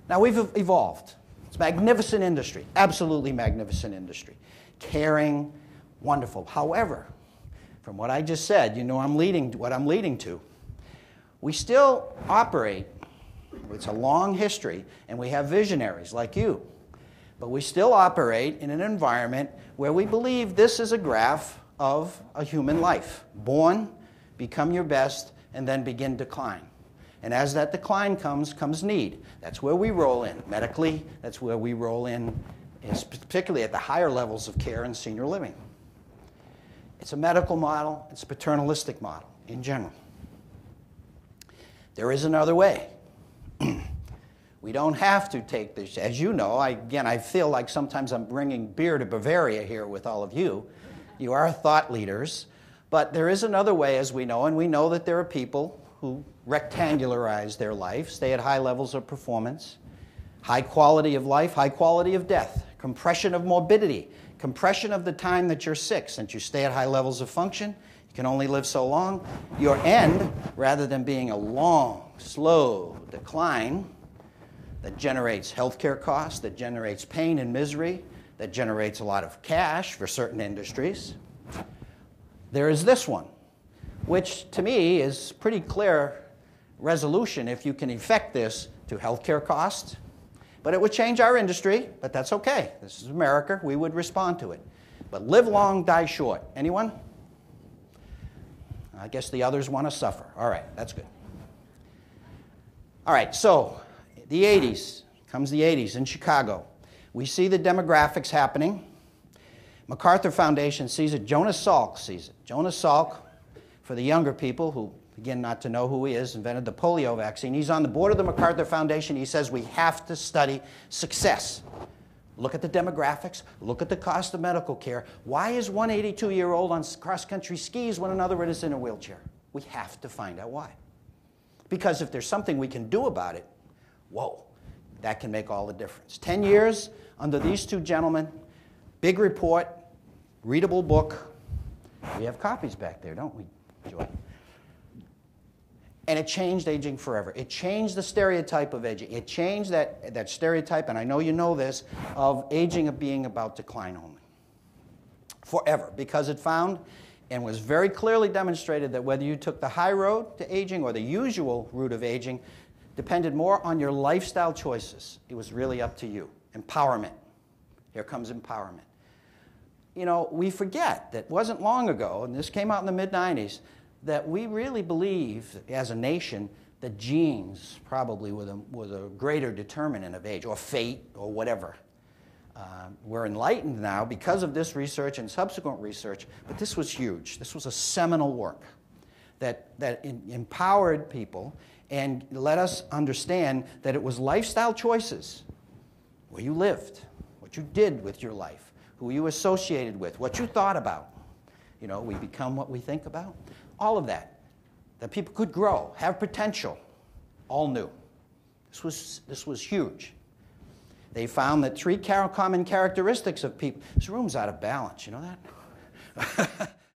Now, we've evolved. It's a magnificent industry, absolutely magnificent industry. Caring, wonderful. However, from what I just said, you know what I'm leading to. We still operate, it's a long history, and we have visionaries like you, but we still operate in an environment where we believe this is a graph of a human life. Born, become your best, and then begin decline. And as that decline comes need. That's where we roll in. Medically, that's where we roll in, particularly at the higher levels of care in senior living. It's a medical model. It's a paternalistic model in general. There is another way. We don't have to take this. As you know, I feel like sometimes I'm bringing beer to Bavaria here with all of you. You are thought leaders. But there is another way, as we know, and we know that there are people who rectangularize their life, stay at high levels of performance, high quality of life, high quality of death, compression of morbidity, compression of the time that you're sick. Since you stay at high levels of function, you can only live so long. Your end, rather than being a long, slow decline that generates healthcare costs, that generates pain and misery, that generates a lot of cash for certain industries, there is this one, which to me is pretty clear resolution if you can effect this to healthcare costs. But it would change our industry, but that's okay. This is America. We would respond to it. But live long, die short. Anyone? I guess the others want to suffer. All right, that's good. All right, so the 80s, comes the 80s in Chicago. We see the demographics happening. MacArthur Foundation sees it. Jonas Salk sees it. Jonas Salk, for the younger people who begin not to know who he is, invented the polio vaccine. He's on the board of the MacArthur Foundation. He says we have to study success. Look at the demographics. Look at the cost of medical care. Why is one 82-year-old on cross-country skis when another is in a wheelchair? We have to find out why. Because if there's something we can do about it, whoa, that can make all the difference. 10 years under these two gentlemen, big report, readable book. We have copies back there, don't we, Joy? And it changed aging forever. It changed the stereotype of aging. It changed that stereotype, and I know you know this, of aging of being about decline only. Forever. Because it found and was very clearly demonstrated that whether you took the high road to aging or the usual route of aging depended more on your lifestyle choices. It was really up to you. Empowerment. Here comes empowerment. You know, we forget that it wasn't long ago, and this came out in the mid-90s, that we really believe as a nation that genes probably were a greater determinant of age, or fate, or whatever. We're enlightened now because of this research and subsequent research, but this was huge. This was a seminal work that empowered people and let us understand that it was lifestyle choices, where you lived, what you did with your life, who you associated with, what you thought about. You know, we become what we think about. All of that people could grow, have potential, all new. This was huge. They found that 3 common characteristics of people. This room's out of balance, you know that?